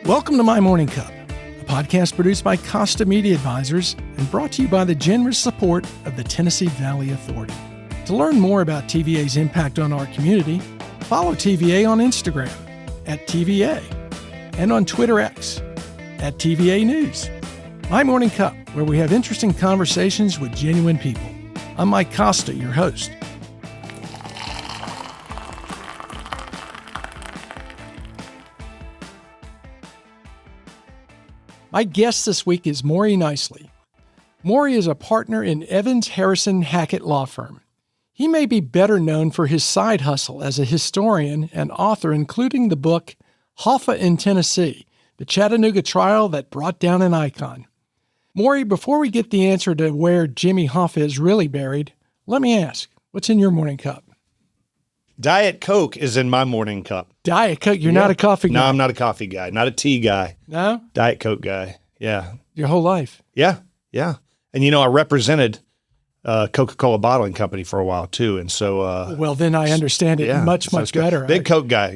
Welcome to My Morning Cup, a podcast produced by Costa Media Advisors and brought to you by the generous support of the Tennessee Valley Authority. To learn more about TVA's impact on our community, follow TVA on Instagram at TVA and on Twitter X at TVA News. My Morning Cup, where we have interesting conversations with genuine people. I'm Mike Costa, your host. My guest this week is Maury Nicely. Maury is a partner in Evans Harrison Hackett Law Firm. He may be better known for his side hustle as a historian and author, including the book Hoffa in Tennessee, the Chattanooga trial that brought down an icon. Maury, before we get the answer to where Jimmy Hoffa is really buried, let me ask, what's in your morning cup? Diet Coke is in my morning cup. Diet Coke? You're not a coffee guy? No, I'm not a coffee guy. Not a tea guy. No? Diet Coke guy. Yeah. Your whole life? Yeah. And, I represented Coca-Cola Bottling Company for a while, too. And so... well, then I understand it much better. Big Coke guy,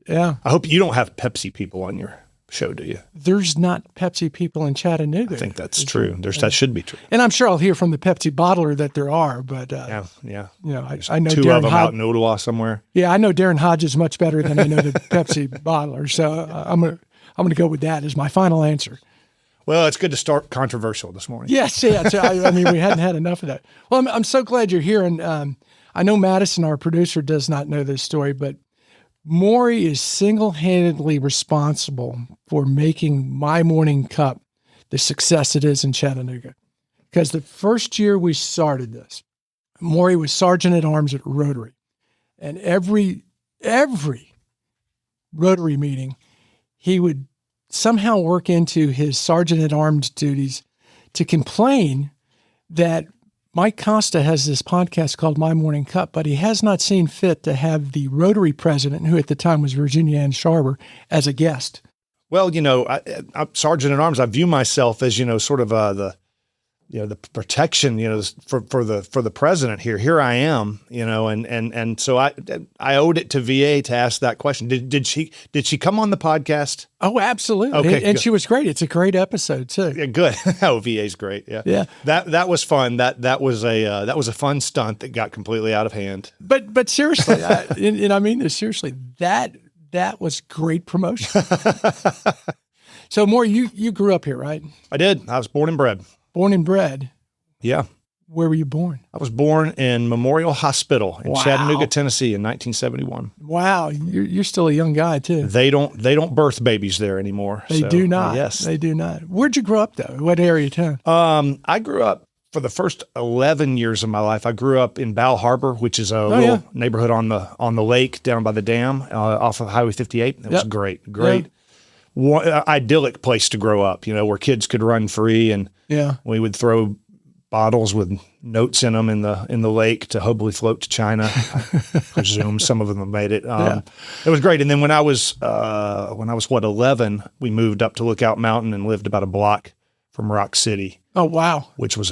Yeah. I hope you don't have Pepsi people on your show, do you? There's not Pepsi people in Chattanooga. I think that's true. That should be true. And I'm sure I'll hear from the Pepsi bottler that there are, but yeah. I know two Darren of them out in Ottawa somewhere. Yeah, I know Darren Hodges much better than I know the Pepsi bottler, so I'm gonna go with that as my final answer. Well, it's good to start controversial this morning. Yes, yeah. So, I mean, we hadn't had enough of that. Well, I'm so glad you're here, and I know Madison, our producer, does not know this story, but Maury is single-handedly responsible for making My Morning Cup the success it is in Chattanooga. Because the first year we started this, Maury was sergeant at arms at Rotary. And every Rotary meeting, he would somehow work into his sergeant at arms duties to complain that Mike Costa has this podcast called My Morning Cup, but he has not seen fit to have the Rotary president, who at the time was Virginia Ann Sharber, as a guest. Well, I'm Sergeant at Arms. I view myself as, sort of the protection, for the president here. Here I am, and so I owed it to VA to ask that question. Did she come on the podcast? Oh, absolutely. Okay, and she was great. It's a great episode too. Yeah, good. Oh, VA's great. Yeah. That was fun. That was a fun stunt that got completely out of hand. But seriously, and I mean this seriously. That was great promotion. So, Maury, you grew up here, right? I did. I was born and bred. Born and bred? Yeah. Where were you born? I was born in Memorial Hospital in Chattanooga, Tennessee in 1971. Wow. You're still a young guy, too. They don't birth babies there anymore. They do not. Yes. They do not. Where'd you grow up, though? What area of town? I grew up, for the first 11 years of my life, I grew up in Bal Harbor, which is a little neighborhood on the lake down by the dam off of Highway 58. It was great. Idyllic place to grow up, where kids could run free, and we would throw bottles with notes in them in the lake to hopefully float to China. I presume some of them made it. It was great. And then when I was 11, we moved up to Lookout Mountain and lived about a block from Rock City. Oh, wow. Which was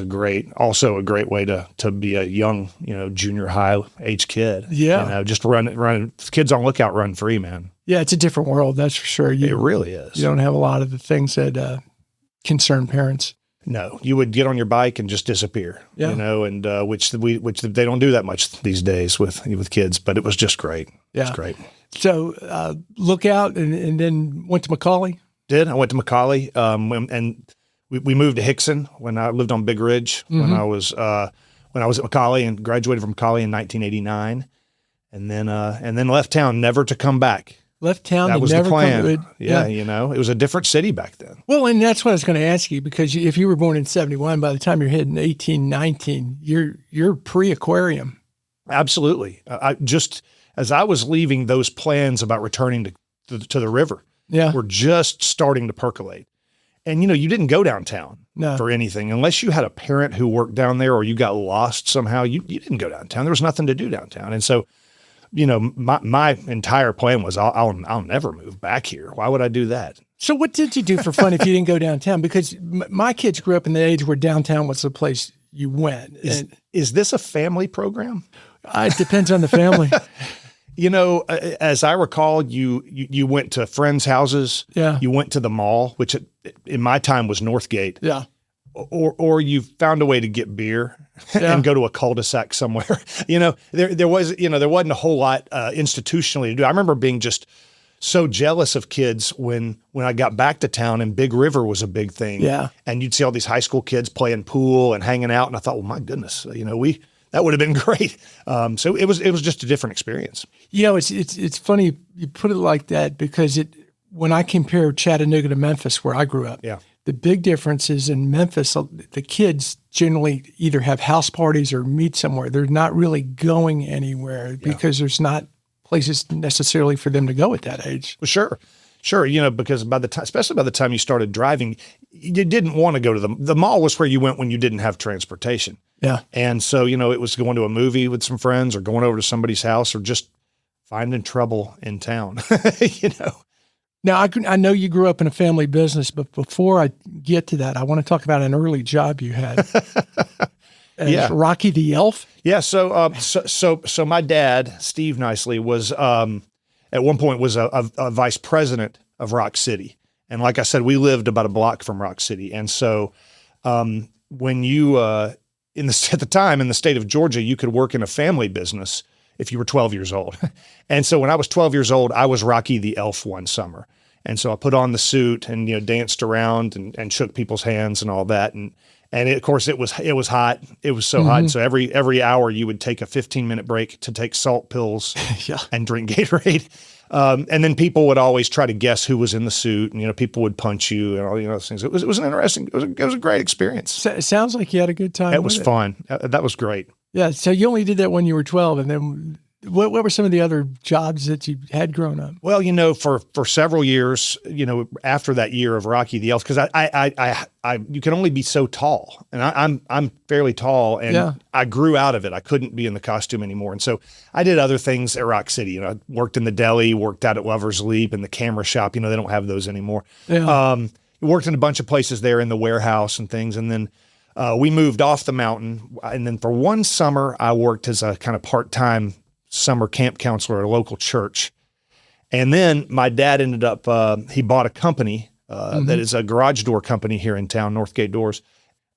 also a great way to be a young, junior high age kid. Yeah. Just run. Kids on Lookout run free, man. Yeah, it's a different world, that's for sure. It really is. You don't have a lot of the things that concern parents. No, you would get on your bike and just disappear. And which they don't do that much these days with kids. But it was just great. Yeah, it was great. So Lookout, and then went to McCallie. I went to McCallie, and we moved to Hickson when I lived on Big Ridge. When I was at McCallie and graduated from McCallie in 1989, and then left town never to come back. Left town. That was never the plan. Yeah, it was a different city back then. Well, and that's what I was going to ask you, because if you were born in 71, by the time you're hitting 18, 19, you're pre-aquarium. Absolutely. As I was leaving, those plans about returning to the river were just starting to percolate. And, you didn't go downtown for anything unless you had a parent who worked down there or you got lost somehow. You didn't go downtown. There was nothing to do downtown. And so, my entire plan was I'll never move back here. Why would I do that? So what did you do for fun if you didn't go downtown? Because my kids grew up in the age where downtown was the place you went. Is this a family program? It depends on the family. As I recall, you went to friends' houses. Yeah. You went to the mall, which in my time was Northgate. Yeah. Or you found a way to get beer and go to a cul-de-sac somewhere. There wasn't a whole lot institutionally to do. I remember being just so jealous of kids when I got back to town and Big River was a big thing. Yeah. And you'd see all these high school kids playing pool and hanging out. And I thought, well, my goodness, that would have been great. So it was just a different experience. It's funny you put it like that because when I compare Chattanooga to Memphis, where I grew up, the big difference is in Memphis, the kids generally either have house parties or meet somewhere. They're not really going anywhere because there's not places necessarily for them to go at that age. Well, sure. Because especially by the time you started driving, you didn't want to go to the mall was where you went when you didn't have transportation. Yeah. And so, it was going to a movie with some friends or going over to somebody's house or just finding trouble in town, Now, I know you grew up in a family business, but before I get to that, I want to talk about an early job you had. Rocky the Elf? Yeah. So my dad, Steve Nicely, was at one point was a vice president of Rock City. And like I said, we lived about a block from Rock City. And so when you at the time in the state of Georgia, you could work in a family business if you were 12 years old. And so when I was 12 years old, I was Rocky the Elf one summer. And so I put on the suit and, danced around and shook people's hands and all that. And of course it was hot. It was so hot. And so every hour you would take a 15-minute break to take salt pills and drink Gatorade. And then people would always try to guess who was in the suit, and people would punch you and all those things. It was an interesting. It was a great experience. It sounds like you had a good time. It was fun. That was great. Yeah. So you only did that when you were 12, and then what were some of the other jobs that you had growing up? Well, for several years, after that year of Rocky the Elf, because I you can only be so tall, and I'm fairly tall, and I grew out of it. I couldn't be in the costume anymore, and so I did other things at Rock City. I worked in the deli, worked out at Lover's Leap, in the camera shop. They don't have those anymore. Yeah. Worked in a bunch of places there in the warehouse and things, and then we moved off the mountain, and then for one summer I worked as a kind of part-time summer camp counselor at a local church. And then my dad ended up, he bought a company that is a garage door company here in town, Northgate Doors.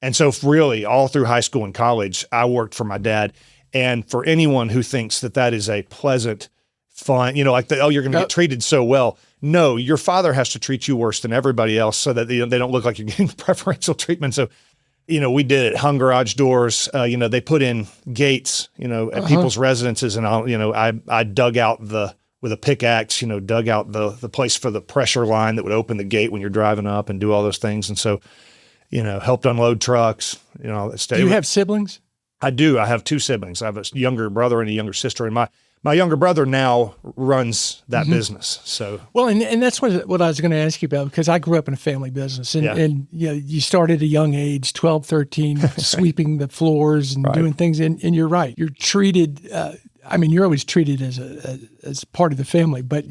And so really all through high school and college, I worked for my dad. And for anyone who thinks that is a pleasant, fun, you're going to get treated so well. No, your father has to treat you worse than everybody else so that they don't look like you're getting preferential treatment. So we did it, hung garage doors. They put in gates, at people's residences, and I dug out with a pickaxe, dug out the place for the pressure line that would open the gate when you're driving up and do all those things. And so, helped unload trucks. Do you have siblings? I do. I have two siblings. I have a younger brother and a younger sister, and my younger brother now runs that business. So well, and that's what I was going to ask you about, because I grew up in a family business, and you started at a young age, 12, 13, sweeping the floors and doing things. And you're right. You're treated. You're always treated as part of the family, but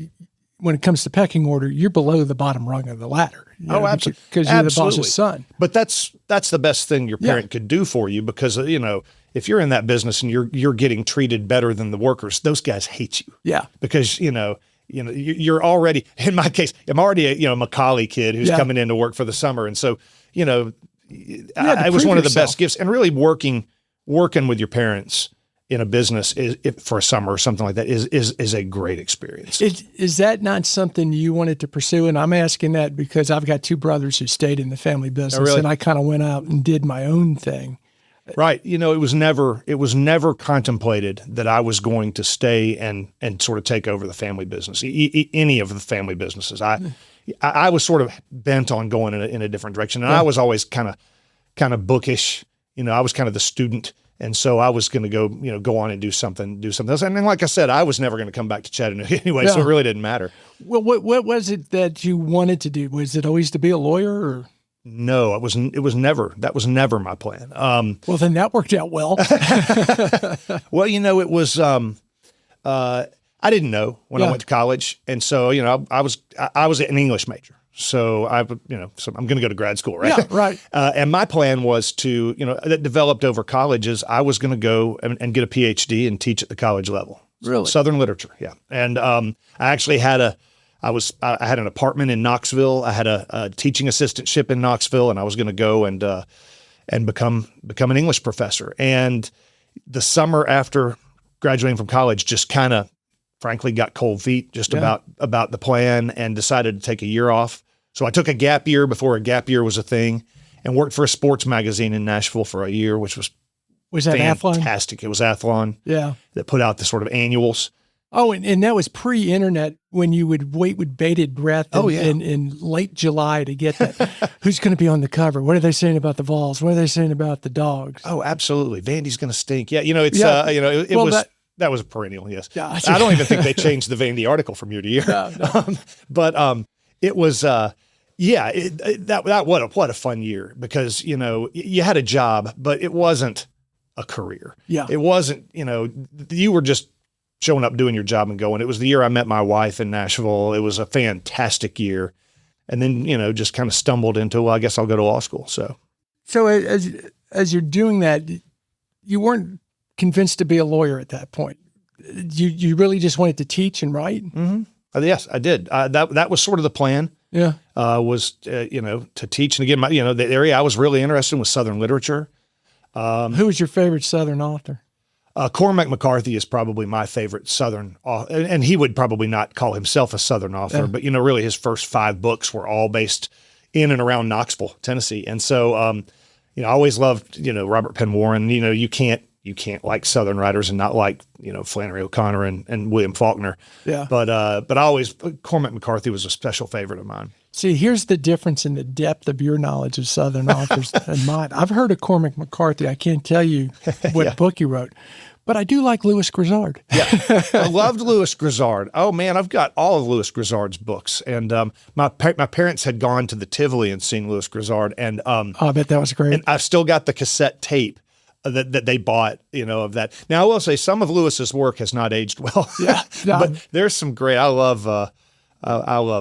when it comes to pecking order, you're below the bottom rung of the ladder. Absolutely, because you're the boss's son. But that's the best thing your parent could do for you, because if you're in that business and you're getting treated better than the workers, those guys hate you. Yeah. Because, you're already, in my case, I'm already a Macaulay kid who's coming in to work for the summer. And so, I was one of the best gifts, and really working with your parents in a business for a summer or something like that is a great experience. Is that not something you wanted to pursue? And I'm asking that because I've got two brothers who stayed in the family business, and I kind of went out and did my own thing. Right. It was never contemplated that I was going to stay and sort of take over the family business, any of the family businesses. I was sort of bent on going in a different direction. And I was always kind of bookish. I was kind of the student. And so I was going to go on and do something else. And then, like I said, I was never going to come back to Chattanooga anyway, so it really didn't matter. Well, what was it that you wanted to do? Was it always to be a lawyer, or? No, that was never my plan. Well, then that worked out well. Well, it was, I didn't know when I went to college. And so, I was an English major. So so I'm going to go to grad school, right? Yeah, right. And my plan was that developed over college, is I was going to go and get a PhD and teach at the college level. Really? Southern literature, yeah. And I actually had I had an apartment in Knoxville. I had a teaching assistantship in Knoxville, and I was going to go and become an English professor. And the summer after graduating from college, just kind of, frankly, got cold feet just about the plan, and decided to take a year off. So I took a gap year before a gap year was a thing, and worked for a sports magazine in Nashville for a year, which was that fantastic. Athlon? It was Athlon. Yeah. That put out the sort of annuals. Oh, and that was pre-internet, when you would wait with bated breath in late July to get that. Who's going to be on the cover? What are they saying about the Vols? What are they saying about the Dogs? Oh, absolutely. Vandy's going to stink. Yeah, that was a perennial, yes. Yeah. I don't even think they changed the Vandy article from year to year. No. But it was, what a fun year, because, you had a job, but it wasn't a career. Yeah. It wasn't, you were just showing up, doing your job, and going. It was the year I met my wife in Nashville. It was a fantastic year. And then, just kind of stumbled into, well, I guess I'll go to law school. So as you're doing that, you weren't convinced to be a lawyer at that point. You really just wanted to teach and write? Mm-hmm. Yes, I did. That was sort of the plan. Yeah. Was to teach. And again, the area I was really interested in was Southern literature. Who was your favorite Southern author? Cormac McCarthy is probably my favorite Southern author, and he would probably not call himself a Southern author, but really his first 5 books were all based in and around Knoxville, Tennessee. And so, I always loved, Robert Penn Warren. You can't like Southern writers and not like, Flannery O'Connor and William Faulkner. Yeah. But Cormac McCarthy was a special favorite of mine. See, here's the difference in the depth of your knowledge of Southern authors and mine. I've heard of Cormac McCarthy. I can't tell you what book he wrote, but I do like Louis Grizzard. Yeah, I loved Louis Grizzard. Oh man, I've got all of Louis Grizzard's books, and my parents had gone to the Tivoli and seen Louis Grizzard, and I bet that was great. And I've still got the cassette tape that they bought, of that. Now I will say some of Louis's work has not aged well. Yeah, but there's some great. I loved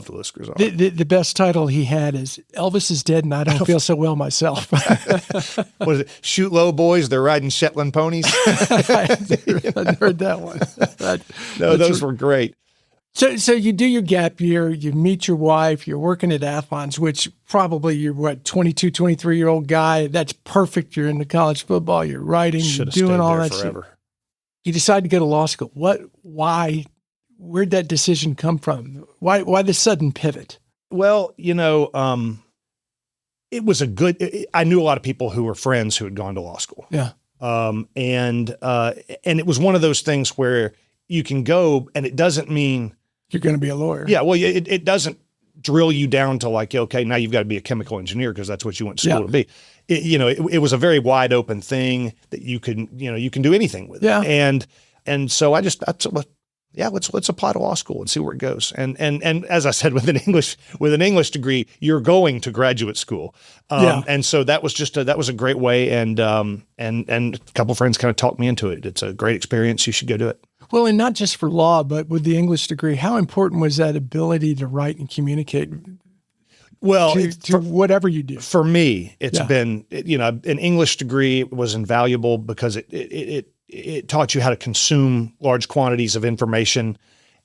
Louis Grizzard. The best title he had is Elvis is Dead and I Don't Feel So Well Myself. What is it? Shoot low, boys. They're riding Shetland ponies. I heard that one. Those were great. So you do your gap year, you meet your wife, you're working at Athlon's, which probably you're 22, 23-year-old guy. That's perfect. You're into college football, you're writing, you're doing all that forever. Shit. You decide to go to law school. Why? Where'd that decision come from? Why the sudden pivot? Well, it was I knew a lot of people who were friends who had gone to law school. Yeah. And it was one of those things where you can go and it doesn't mean you're going to be a lawyer. Yeah. Well, it doesn't drill you down to like, okay, now you've got to be a chemical engineer because that's what you went to school to be. It was a very wide open thing that you can do anything with. Yeah. And so let's apply to law school and see where it goes. And as I said, with an English degree, you're going to graduate school. And so that was that was a great way. And a couple of friends kind of talked me into it. It's a great experience. You should go do it. Well, and not just for law, but with the English degree, how important was that ability to write and communicate? Well, to whatever you do. For me, it's been, an English degree was invaluable because it taught you how to consume large quantities of information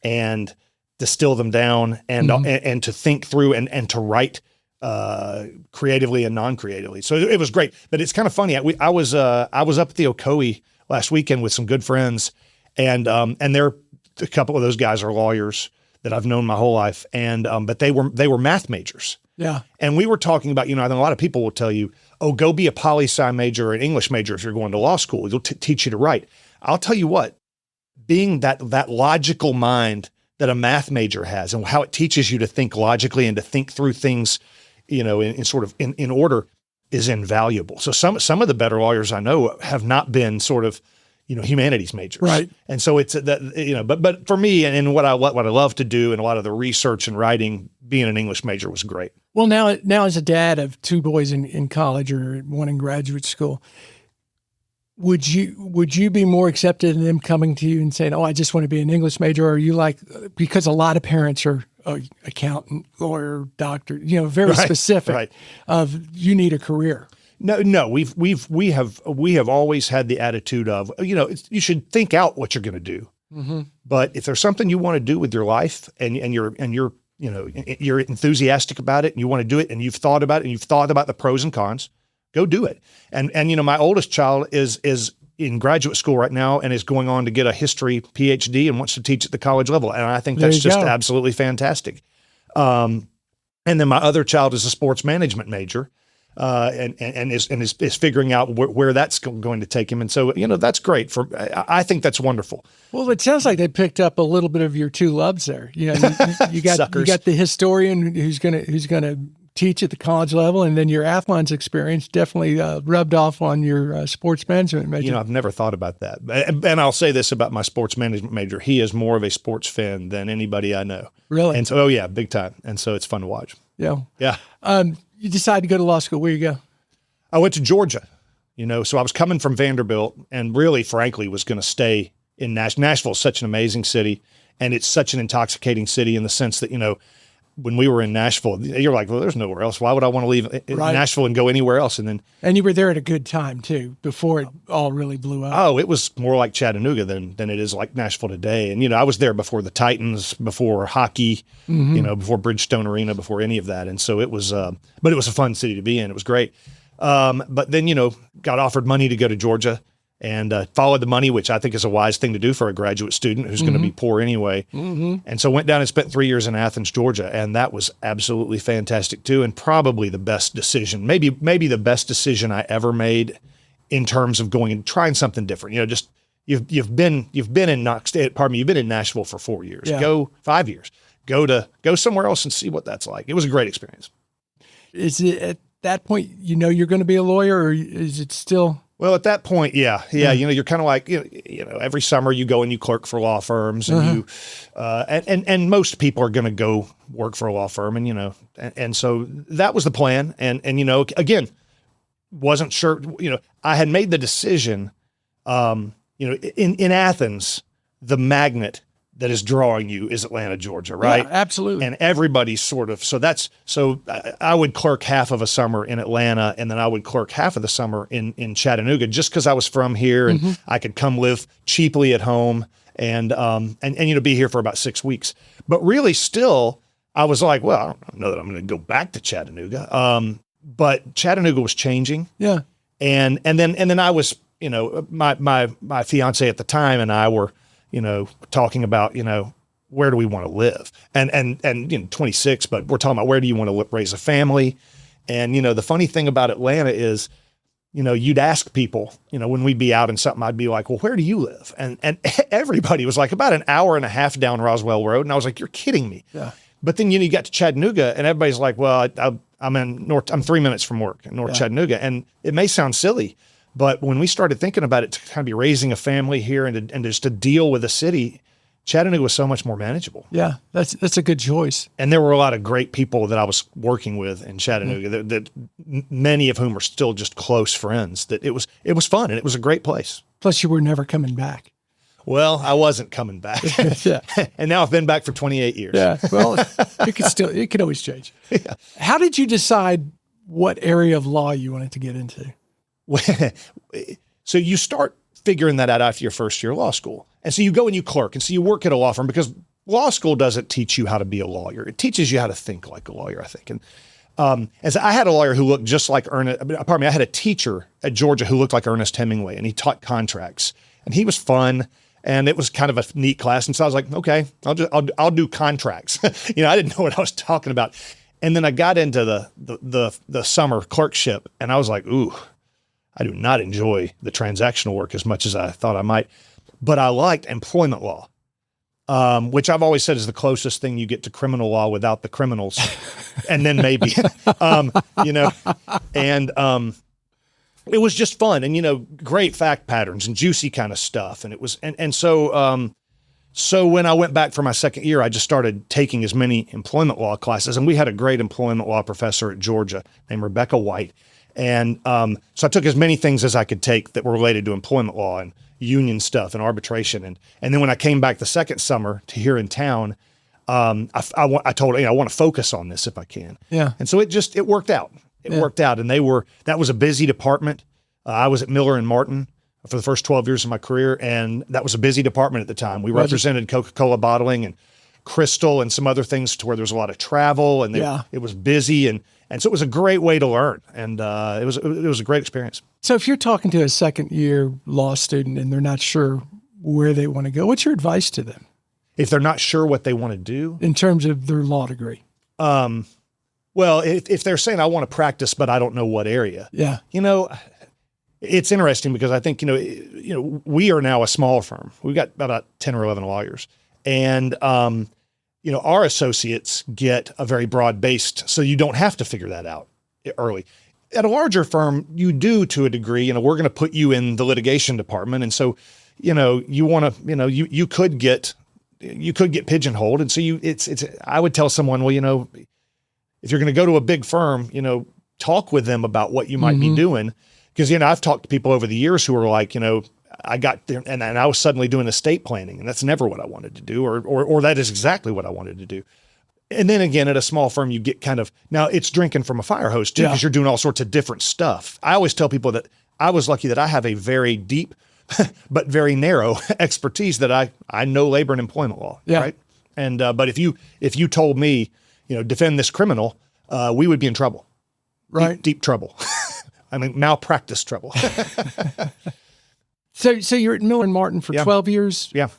and distill them down and and to think through and to write creatively and non-creatively. So it was great. But it's kind of funny. I was up at the Ocoee last weekend with some good friends, and a couple of those guys are lawyers that I've known my whole life, and but they were math majors. Yeah. And we were talking about, I think a lot of people will tell you, oh, go be a poli-sci major or an English major if you're going to law school. It'll teach you to write. I'll tell you what, being that logical mind that a math major has and how it teaches you to think logically and to think through things, in order is invaluable. So some of the better lawyers I know have not been sort of, humanities majors. Right. And so it's that, but for me and what I love to do and a lot of the research and writing, being an English major was great. Well, now as a dad of 2 boys in college or one in graduate school, would you be more accepted in them coming to you and saying, "Oh, I just want to be an English major"? Or are you like, because a lot of parents are accountant, lawyer, doctor, very specific of you need a career. No, we have always had the attitude of, you should think out what you're going to do. But if there's something you want to do with your life and you're you're enthusiastic about it and you want to do it and you've thought about it and you've thought about the pros and cons, go do it. And my oldest child is in graduate school right now and is going on to get a history PhD and wants to teach at the college level. And I think that's just absolutely fantastic. And then my other child is a sports management major, and is figuring out where that's going to take him. And so, that's great I think that's wonderful. Well, it sounds like they picked up a little bit of your two loves there. You got you got the historian who's gonna teach at the college level, and then your Athlon's experience definitely rubbed off on your sports management major. I've never thought about that. And I'll say this about my sports management major. He is more of a sports fan than anybody I know. Really? And so, big time. And so it's fun to watch. Yeah. Yeah. You decided to go to law school. Where you go? I went to Georgia, so I was coming from Vanderbilt and really, frankly, was going to stay in Nashville. Nashville is such an amazing city, and it's such an intoxicating city in the sense that, when we were in Nashville, you're like, well, there's nowhere else. Why would I want to leave Nashville and go anywhere else? And you were there at a good time too, before it all really blew up. Oh, it was more like Chattanooga than it is like Nashville today. And, I was there before the Titans, before hockey, before Bridgestone Arena, before any of that. And so it was, but it was a fun city to be in. It was great. But then, got offered money to go to Georgia and followed the money, which I think is a wise thing to do for a graduate student who's going to be poor anyway. And so went down and spent 3 years in Athens, Georgia, and that was absolutely fantastic too, and probably the best decision, maybe the best decision I ever made in terms of going and trying something different. Just you've been in Nashville for 4 years, go 5 years, go somewhere else and see what that's like. It was a great experience. Is it at that point you're going to be a lawyer, or is it still? Well, at that point, yeah. You're kind of like, every summer you go and you clerk for law firms, and and most people are going to go work for a law firm, and so that was the plan. And again, wasn't sure. I had made the decision. In Athens, the magnet that is drawing you is Atlanta, Georgia, right? Yeah, absolutely. And everybody's so I would clerk half of a summer in Atlanta, and then I would clerk half of the summer in Chattanooga, just because I was from here and I could come live cheaply at home and be here for about 6 weeks. But really still, I was like, well, I don't know that I'm going to go back to Chattanooga. But Chattanooga was changing. Yeah. And then I was, my fiance at the time and I were, talking about, where do we want to live? And 26, but we're talking about where do you want to raise a family? And, the funny thing about Atlanta is, you'd ask people, when we'd be out in something, I'd be like, well, where do you live? And everybody was like about an hour and a half down Roswell Road. And I was like, you're kidding me. Yeah. But then, you got to Chattanooga and everybody's like, well, I'm 3 minutes from work in North Chattanooga. And it may sound silly, but when we started thinking about it to kind of be raising a family here and just to deal with the city, Chattanooga was so much more manageable. Yeah, that's a good choice. And there were a lot of great people that I was working with in Chattanooga that many of whom are still just close friends. That it was fun and it was a great place. Plus, you were never coming back. Well, I wasn't coming back. Yeah. And now I've been back for 28 years. Yeah. Well, it could always change. Yeah. How did you decide what area of law you wanted to get into? So you start figuring that out after your first year of law school. And so you go and you clerk. And so you work at a law firm because law school doesn't teach you how to be a lawyer. It teaches you how to think like a lawyer, I think. And as I had a lawyer who looked just like I had a teacher at Georgia who looked like Ernest Hemingway, and he taught contracts. And he was fun. And it was kind of a neat class. And so I was like, okay, I'll do contracts. I didn't know what I was talking about. And then I got into the summer clerkship, and I was like, ooh, I do not enjoy the transactional work as much as I thought I might, but I liked employment law, which I've always said is the closest thing you get to criminal law without the criminals. And then maybe, it was just fun and, great fact patterns and juicy kind of stuff. And it was, so when I went back for my second year, I just started taking as many employment law classes, and we had a great employment law professor at Georgia named Rebecca White. And so I took as many things as I could take that were related to employment law and union stuff and arbitration. And then when I came back the second summer to here in town, I told her, I want to focus on this if I can. Yeah. And so it worked out. It worked out. And that was a busy department. I was at Miller and Martin, for the first 12 years of my career. And that was a busy department at the time. We represented Coca-Cola bottling and Crystal and some other things to where there was a lot of travel and it was busy. And so it was a great way to learn. And it was a great experience. So if you're talking to a second year law student and they're not sure where they want to go, what's your advice to them? If they're not sure what they want to do? In terms of their law degree? Well, if they're saying I want to practice, but I don't know what area. Yeah. It's interesting because I think, we are now a small firm. We've got about 10 or 11 lawyers. And, our associates get a very broad-based, so you don't have to figure that out early. At a larger firm, you do to a degree. We're going to put you in the litigation department. And so, you want to, you could get pigeonholed. And so I would tell someone, well, if you're going to go to a big firm, talk with them about what you might be doing. Because, I've talked to people over the years who are like, I got there and I was suddenly doing estate planning, and that's never what I wanted to do, or that is exactly what I wanted to do. And then again, at a small firm, you get now it's drinking from a fire hose too, because you're doing all sorts of different stuff. I always tell people that I was lucky that I have a very deep, but very narrow expertise that I know labor and employment law. Yeah. Right. And, but if you told me, defend this criminal, we would be in trouble. Right. Deep trouble. Malpractice trouble. So you're at Miller & Martin for 12 years. Yeah.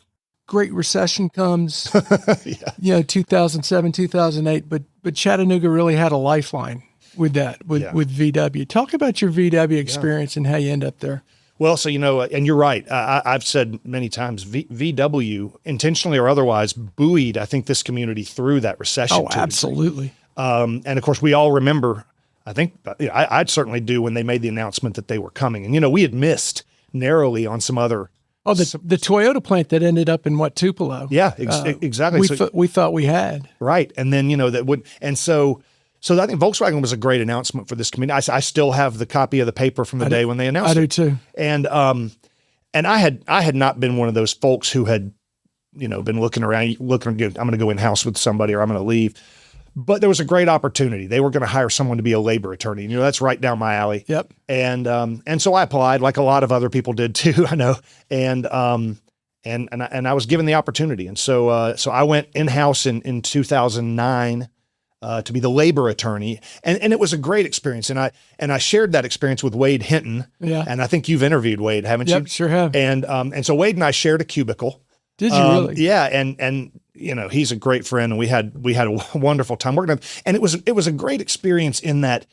Great Recession comes, 2007, 2008, but Chattanooga really had a lifeline with that, with VW. Talk about your VW experience and how you end up there. Well, so, and you're right. I've said many times, VW, intentionally or otherwise, buoyed, I think, this community through that recession. Oh, absolutely. And of course, we all remember, I think, I'd certainly do when they made the announcement that they were coming. And, we had missed narrowly on some other. Oh, the Toyota plant that ended up in Tupelo. Yeah, exactly. We thought we had. Right. And then, that would, and so I think Volkswagen was a great announcement for this community. I still have the copy of the paper from the day when they announced it. I do too. And I had not been one of those folks who had, been looking around, I'm going to go in-house with somebody or I'm going to leave. But there was a great opportunity. They were going to hire someone to be a labor attorney. That's right down my alley. Yep. And so I applied, like a lot of other people did too. I know. And I was given the opportunity. And so I went in-house in 2009 to be the labor attorney, and it was a great experience. And I shared that experience with Wade Hinton. Yeah. And I think you've interviewed Wade, haven't you? Yep, sure have. And so Wade and I shared a cubicle. Did you really? Yeah. And he's a great friend, and we had a wonderful time working with him. And it was a great experience in that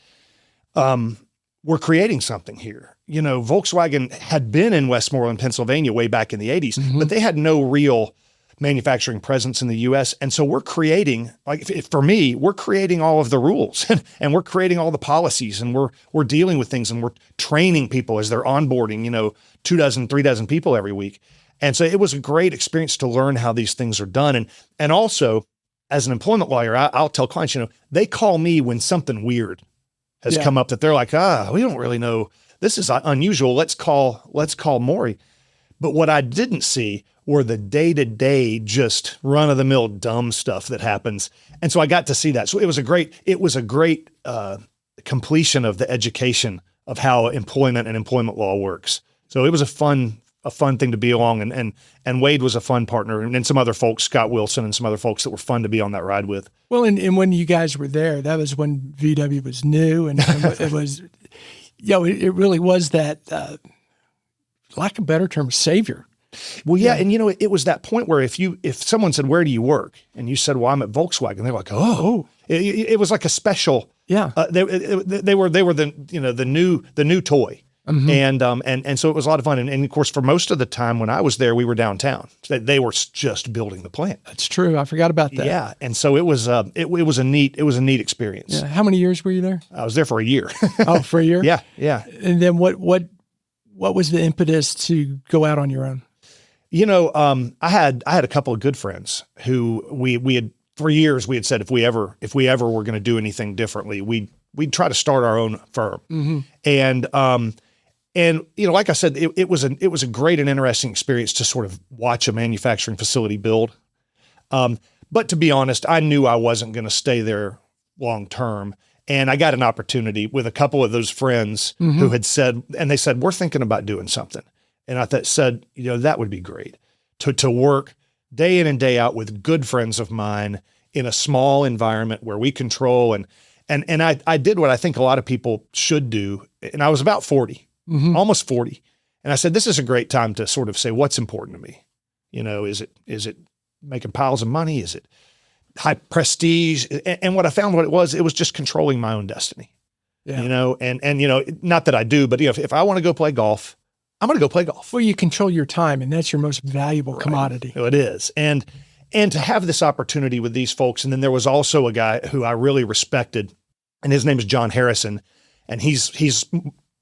we're creating something here. Volkswagen had been in Westmoreland, Pennsylvania way back in the 80s, but they had no real manufacturing presence in the U.S. And so we're creating, for me, we're creating all of the rules and we're creating all the policies, and we're dealing with things, and we're training people as they're onboarding, 2 dozen, 3 dozen people every week. And so it was a great experience to learn how these things are done. And also, as an employment lawyer, I'll tell clients, they call me when something weird has come up that they're like, we don't really know. This is unusual. Let's call Maury. But what I didn't see were the day-to-day, just run-of-the-mill dumb stuff that happens. And so I got to see that. So it was a great completion of the education of how employment and employment law works. So it was a fun thing to be along, and Wade was a fun partner, and some other folks, Scott Wilson and some other folks that were fun to be on that ride with. Well, and when you guys were there, that was when VW was new, and it was, it really was that, lack of a better term, savior. Well, yeah. And it was that point where if someone said, "Where do you work?" and you said, "Well, I'm at Volkswagen," they're like, "Oh." It was like a special. Yeah. They were the new toy. And so it was a lot of fun. And of course, for most of the time when I was there, we were downtown. They were just building the plant. That's true. I forgot about that. Yeah. And so it was a neat experience. Yeah. How many years were you there? I was there for a year. Oh, for a year? Yeah. Yeah. And then what was the impetus to go out on your own? I had a couple of good friends who we had, for years, we had said, if we ever were going to do anything differently, we'd try to start our own firm. Mm-hmm. And like I said, it was a great and interesting experience to sort of watch a manufacturing facility build. But to be honest, I knew I wasn't going to stay there long term. And I got an opportunity with a couple of those friends who had said, we're thinking about doing something. And I said, that would be great to work day in and day out with good friends of mine in a small environment where we control. And I did what I think a lot of people should do. And I was about 40, almost 40. And I said, this is a great time to sort of say, what's important to me? Is it making piles of money? Is it high prestige? And what I found it was just controlling my own destiny, and not that I do, but if I want to go play golf, I'm going to go play golf. Well, you control your time, and that's your most valuable commodity. It is. And to have this opportunity with these folks. And then there was also a guy who I really respected, and his name is John Harrison. And he's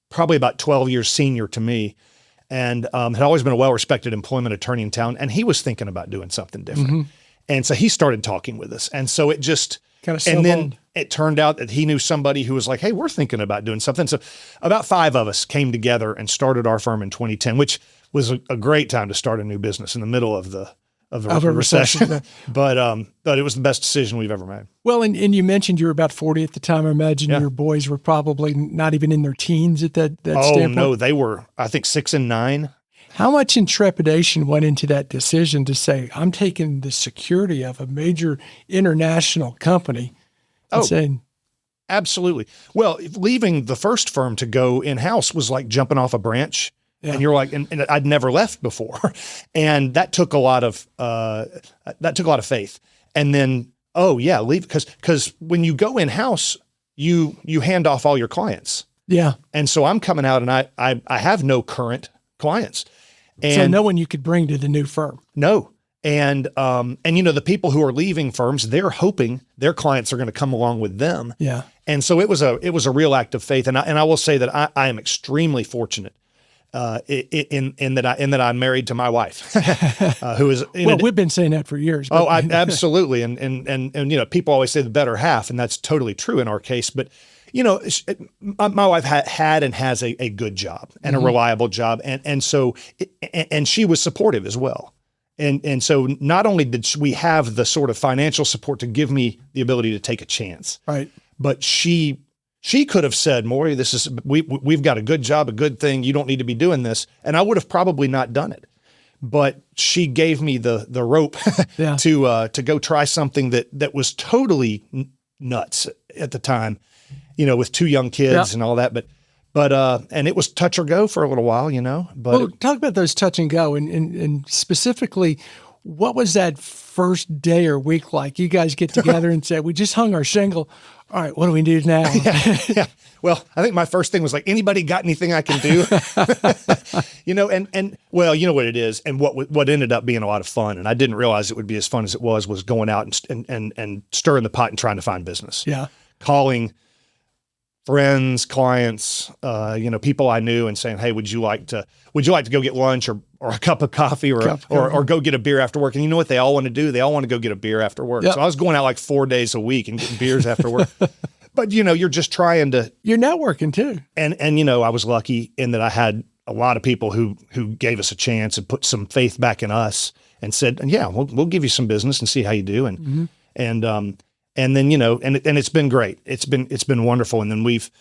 probably about 12 years senior to me, and had always been a well-respected employment attorney in town. And he was thinking about doing something different. And so he started talking with us. And so it just kind of snowballed. And then it turned out that he knew somebody who was like, hey, we're thinking about doing something. So about 5 of us came together and started our firm in 2010, which was a great time to start a new business in the middle of a recession. But it was the best decision we've ever made. Well, and you mentioned you were about 40 at the time. I imagine your boys were probably not even in their teens at that standpoint. Oh, no, they were, I think, 6 and 9. How much intrepidation went into that decision to say, I'm taking the security of a major international company and saying, absolutely. Well, leaving the first firm to go in-house was like jumping off a branch. Yeah. And you're like, and I'd never left before. And that took a lot of faith. And then, leave. Cause when you go in-house, you hand off all your clients. Yeah. And so I'm coming out and I have no current clients. And so no one you could bring to the new firm. No. And the people who are leaving firms, they're hoping their clients are going to come along with them. Yeah. And so it was a real act of faith. And I will say that I am extremely fortunate in that I'm married to my wife, who is we've been saying that for years. But. Absolutely. And people always say the better half, and that's totally true in our case. But my wife had and has a good job and a reliable job, and so she was supportive as well. And so not only did we have the sort of financial support to give me the ability to take a chance, right, but she could have said, Maury, we've got a good job, a good thing. You don't need to be doing this. And I would have probably not done it. But she gave me the rope to go try something that was totally nuts at the time, with 2 young kids and all that. But and it was touch or go for a little while, But talk about those touch and go, and specifically, what was that first day or week like? You guys get together and say, we just hung our shingle. All right, what do we do now? Yeah. Well, I think my first thing was like, anybody got anything I can do? And well, you know what it is, and what ended up being a lot of fun, and I didn't realize it would be as fun as it was going out and stirring the pot and trying to find business. Yeah, calling friends, clients, people I knew, and saying, hey, would you like to go get lunch or a cup of coffee or go get a beer after work? And you know what they all want to do? They all want to go get a beer after work. Yep. So I was going out like 4 days a week and getting beers after work. But you're just trying to. You're networking too. And I was lucky in that I had a lot of people who gave us a chance and put some faith back in us and said, yeah, we'll give you some business and see how you do. And then, and it's been great. It's been wonderful. And then we've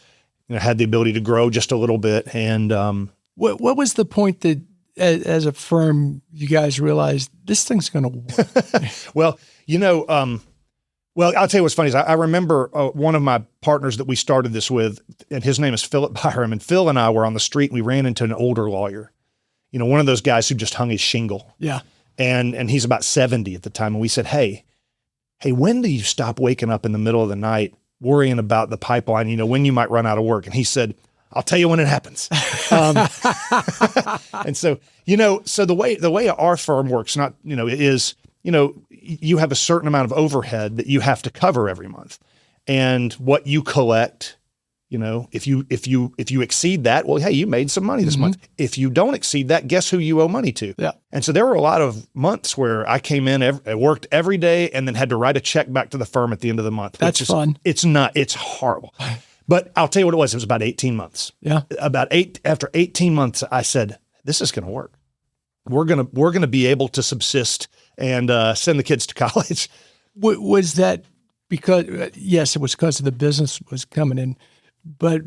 had the ability to grow just a little bit. And what was the point that as a firm, you guys realized this thing's going to work? Well, I'll tell you what's funny is I remember one of my partners that we started this with, and his name is Philip Byram. And Phil and I were on the street. And we ran into an older lawyer, one of those guys who just hung his shingle. Yeah. And he's about 70 at the time. And we said, hey, when do you stop waking up in the middle of the night worrying about the pipeline, when you might run out of work? And he said, I'll tell you when it happens. And so, so the way our firm works, is, you have a certain amount of overhead that you have to cover every month. And what you collect, if you exceed that, well, hey, you made some money this month. If you don't exceed that, guess who you owe money to? Yeah. And so there were a lot of months where I came in, I worked every day, and then had to write a check back to the firm at the end of the month. That's fun. It's horrible. But I'll tell you what it was. It was about 18 months. Yeah. After 18 months, I said, this is going to work. We're going to be able to subsist and send the kids to college. Was that because, yes, it was because of the business was coming in, but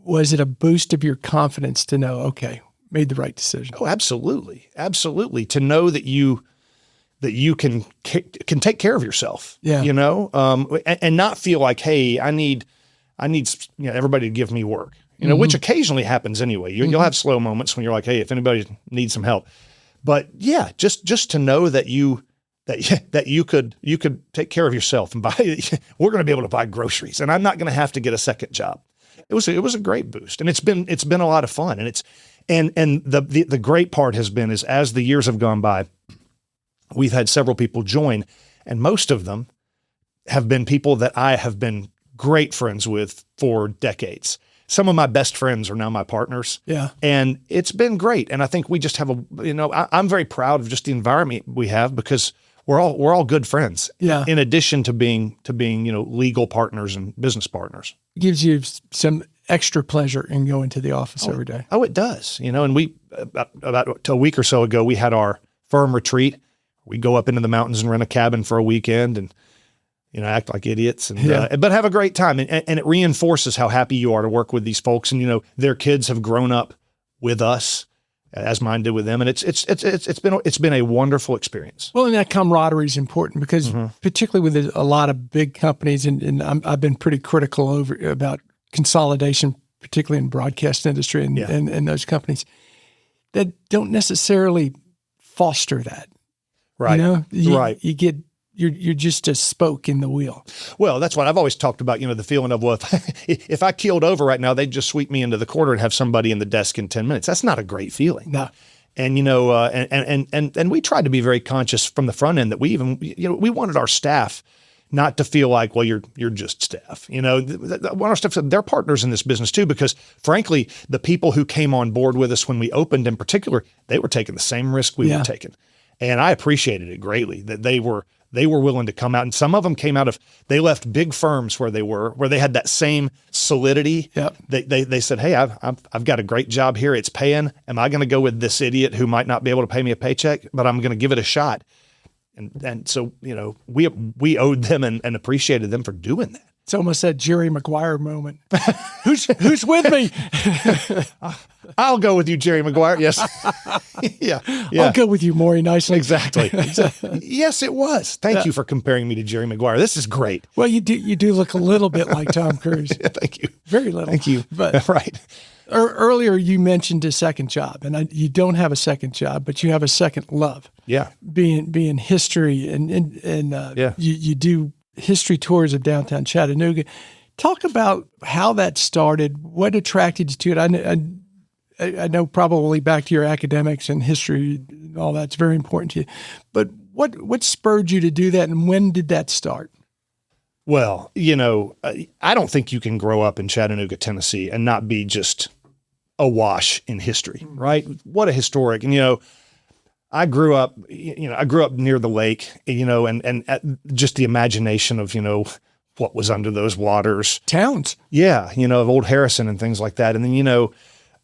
was it a boost of your confidence to know, okay, made the right decision. Oh, absolutely. Absolutely. To know that you can take care of yourself, and not feel like, hey, I need everybody to give me work, which occasionally happens anyway. You'll have slow moments when you're like, hey, if anybody needs some help, but yeah, just to know that you could take care of yourself and we're going to be able to buy groceries, and I'm not going to have to get a second job. It was a great boost, and it's been a lot of fun, and the great part has been is as the years have gone by, we've had several people join, and most of them have been people that I have been great friends with for decades. Some of my best friends are now my partners. Yeah. And it's been great. And I think we just have I'm very proud of just the environment we have, because we're all good friends. Yeah. In addition to being legal partners and business partners. It gives you some extra pleasure in going to the office every day. Oh, it does. And we, about a week or so ago, we had our firm retreat. We go up into the mountains and rent a cabin for a weekend and, act like idiots but have a great time. And it reinforces how happy you are to work with these folks. And, their kids have grown up with us as mine did with them. And it's been a wonderful experience. Well, and that camaraderie is important because particularly with a lot of big companies, and I've been pretty critical about consolidation, particularly in broadcast industry and those companies that don't necessarily foster that. Right. Right. You're just a spoke in the wheel. Well, that's what I've always talked about, the feeling of, well, if I keeled over right now, they'd just sweep me into the corner and have somebody in the desk in 10 minutes. That's not a great feeling. No. And, and we tried to be very conscious from the front end that we even, we wanted our staff not to feel like, well, you're just staff. Our staff, they're partners in this business too, because frankly, the people who came on board with us when we opened in particular, they were taking the same risk we were taking. And I appreciated it greatly that they were willing to come out. And some of them came out they left big firms where they had that same solidity. Yep. They said, hey, I've got a great job here. It's paying. Am I going to go with this idiot who might not be able to pay me a paycheck, but I'm going to give it a shot. And so, we owed them and appreciated them for doing that. It's almost that Jerry Maguire moment. Who's with me? I'll go with you, Jerry Maguire. Yes. yeah. I'll go with you, Maury Nicely. Exactly. Yes, it was. Thank you for comparing me to Jerry Maguire. This is great. Well, you do look a little bit like Tom Cruise. Thank you. Very little. Thank you. But right. Earlier you mentioned a second job, and you don't have a second job, but you have a second love. Yeah. Being history and you do history tours of downtown Chattanooga. Talk about how that started, what attracted you to it. I know probably back to your academics and history and all that's very important to you, but what spurred you to do that, and when did that start? Well, I don't think you can grow up in Chattanooga, Tennessee and not be just awash in history, right? What a historic, and I grew up near the lake, and just the imagination of, what was under those waters. Towns. Yeah. Of Old Harrison and things like that. And then,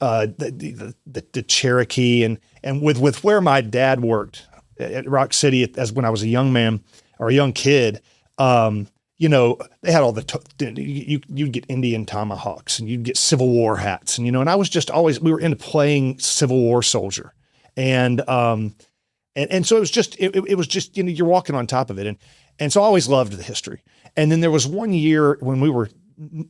the Cherokee and with where my dad worked at Rock City as when I was a young man or a young kid, they had all you'd get Indian tomahawks and you'd get Civil War hats and, and I was just we were into playing Civil War soldier. And so it was just, you're walking on top of it. And so I always loved the history. And then there was one year when we were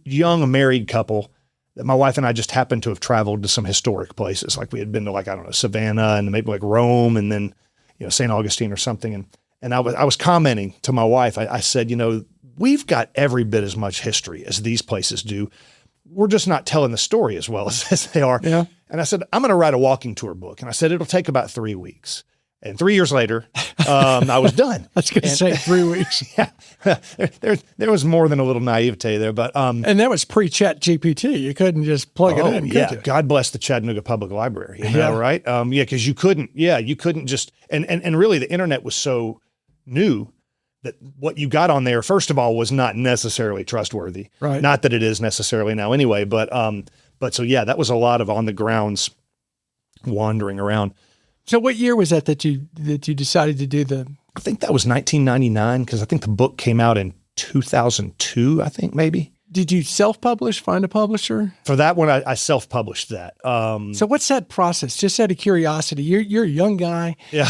young, a married couple, that my wife and I just happened to have traveled to some historic places. Like we had been to Savannah and maybe like Rome and then, St. Augustine or something. And I was commenting to my wife, I said, we've got every bit as much history as these places do. We're just not telling the story as well as they are. Yeah. And I said, I'm going to write a walking tour book. And I said, it'll take about 3 weeks. And 3 years later, I was done. I was going to say 3 weeks. Yeah. There was more than a little naivete there, but, and that was pre-Chat GPT. You couldn't just plug it in. Yeah. God bless the Chattanooga Public Library, right? Cause you couldn't just, and really the internet was so new that what you got on there, first of all, was not necessarily trustworthy. Right. Not that it is necessarily now anyway, but so yeah, that was a lot of on the grounds wandering around. So what year was that you decided to do I think that was 1999, because I think the book came out in 2002, I think maybe. Did you self-publish, find a publisher? For that one, I self-published that. So what's that process? Just out of curiosity, you're a young guy. Yeah.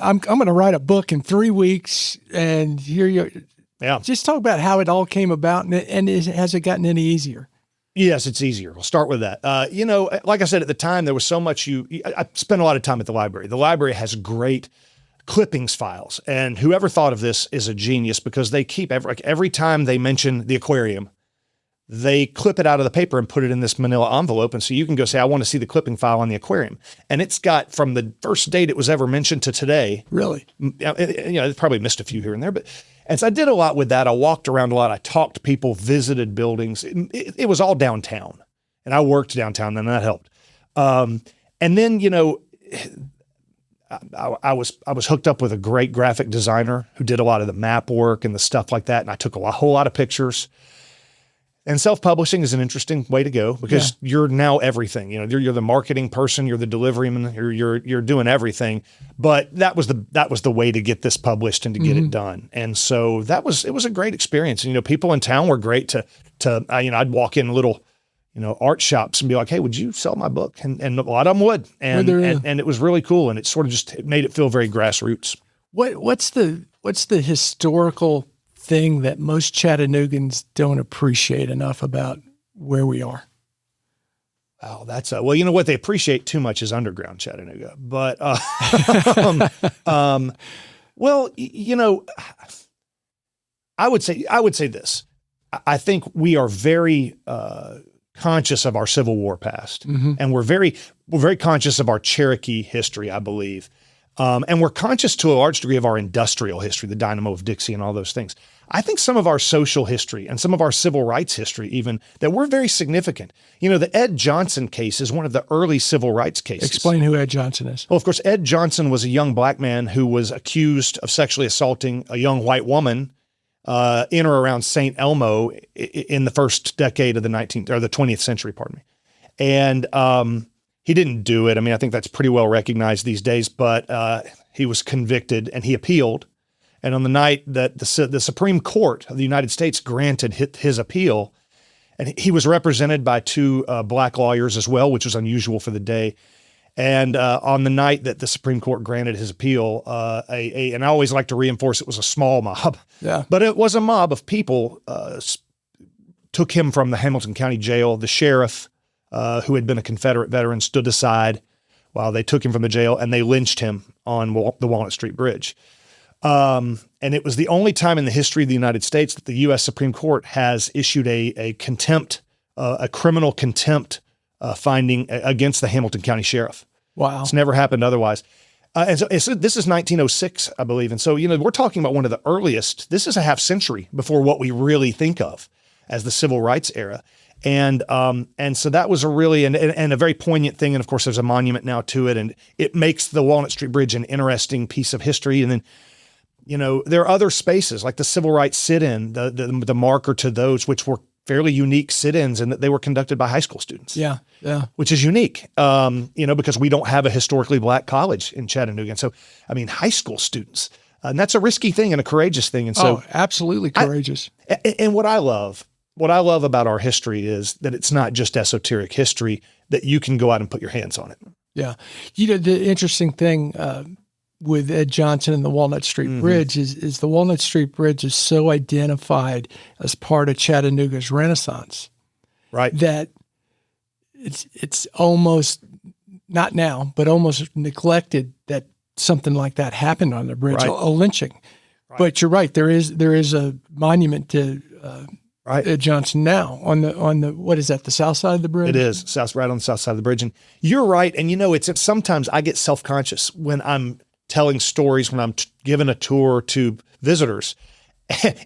I'm going to write a book in 3 weeks, and here you. Yeah. Just talk about how it all came about, and has it gotten any easier? Yes, it's easier. We'll start with that. Like I said, at the time, there was so much I spent a lot of time at the library. The library has great clippings files, and whoever thought of this is a genius, because they keep every time they mention the aquarium, they clip it out of the paper and put it in this manila envelope. And so you can go say, I want to see the clipping file on the aquarium. And it's got, from the first date it was ever mentioned to today. Really? It probably missed a few here and there, and so I did a lot with that. I walked around a lot. I talked to people, visited buildings. It was all downtown, and I worked downtown, and that helped. And then, I was hooked up with a great graphic designer who did a lot of the map work and the stuff like that. And I took a whole lot of pictures. And self-publishing is an interesting way to go, because you're now everything. You're the marketing person, you're the deliveryman, you're doing everything. But that was the way to get this published and to get it done. And so it was a great experience. And people in town were great I'd walk in little art shops and be like, hey, would you sell my book? And a lot of them would. And it was really cool. And it sort of just made it feel very grassroots. What's the historical thing that most Chattanoogans don't appreciate enough about where we are? Oh, that's well, what they appreciate too much is underground Chattanooga. But well, I would say this. I think we are very conscious of our Civil War past, and we're very conscious of our Cherokee history, I believe. And we're conscious to a large degree of our industrial history, the Dynamo of Dixie and all those things. I think some of our social history and some of our civil rights history, even, that we're very significant. The Ed Johnson case is one of the early civil rights cases. Explain who Ed Johnson is. Well, of course, Ed Johnson was a young black man who was accused of sexually assaulting a young white woman in or around St. Elmo in the first decade of the 20th century, pardon me. And he didn't do it. I mean, I think that's pretty well recognized these days, but he was convicted and he appealed. And on the night that the Supreme Court of the United States granted his appeal, and he was represented by two black lawyers as well, which was unusual for the day. And on the night that the Supreme Court granted his appeal, and I always like to reinforce it was a small mob, but it was a mob of people took him from the Hamilton County Jail. The sheriff, who had been a Confederate veteran, stood aside while they took him from the jail, and they lynched him on the Walnut Street Bridge. And it was the only time in the history of the United States that the U.S. Supreme Court has issued a criminal contempt finding against the Hamilton County Sheriff. Wow. It's never happened otherwise. And so this is 1906, I believe. And so, we're talking about one of the earliest, this is a half century before what we really think of as the civil rights era. And so that was a really, and a very poignant thing. And of course, there's a monument now to it, and it makes the Walnut Street Bridge an interesting piece of history. And then, there are other spaces like the Civil Rights Sit-In, the marker to those, which were fairly unique sit-ins, and that they were conducted by high school students. Yeah. Which is unique, because we don't have a historically black college in Chattanooga. And so, high school students, and that's a risky thing and a courageous thing. And so, absolutely courageous. And what I love about our history is that it's not just esoteric history, that you can go out and put your hands on it. Yeah. The interesting thing, with Ed Johnson and the Walnut Street Bridge is the Walnut Street Bridge is so identified as part of Chattanooga's Renaissance, right? That it's almost, not now, but almost neglected that something like that happened on the bridge, right. a lynching. Right. But you're right, there is a monument to right. Ed Johnson now on the what is that, the south side of the bridge? It is right on the south side of the bridge, and you're right. And it's sometimes I get self-conscious when I'm telling stories, when I'm giving a tour to visitors,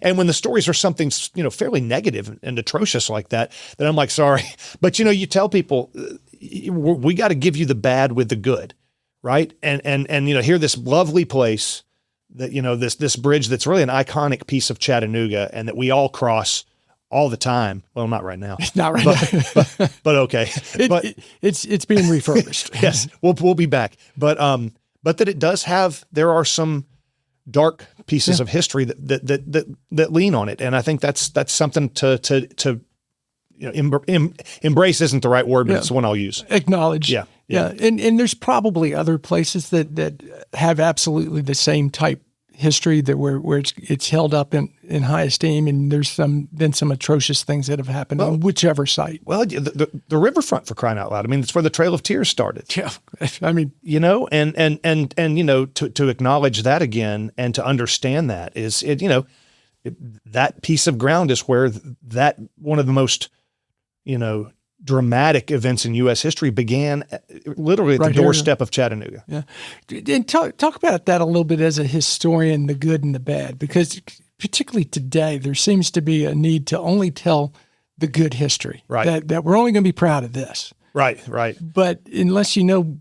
and when the stories are something fairly negative and atrocious like that, then I'm like, sorry, but you tell people we got to give you the bad with the good, right? And here this lovely place that this bridge that's really an iconic piece of Chattanooga, and that we all cross all the time. Well, not right now. Not right now. But okay. It's being refurbished. Yes, we'll be back. But that it does have, there are some dark pieces of history that lean on it. And I think that's something to embrace isn't the right word, but it's the one I'll use. Acknowledge. Yeah. And there's probably other places that have absolutely the same type history that where it's held up in high esteem, and there's been some atrocious things that have happened on whichever site. Well, the riverfront, for crying out loud. I mean, it's where the Trail of Tears started. Yeah, I mean, and to acknowledge that again and to understand that is that piece of ground is where that one of the most dramatic events in U.S. history began literally at the doorstep of Chattanooga. Yeah. And talk about that a little bit as a historian, the good and the bad, because particularly today, there seems to be a need to only tell the good history. Right. That we're only going to be proud of this. Right. But unless you know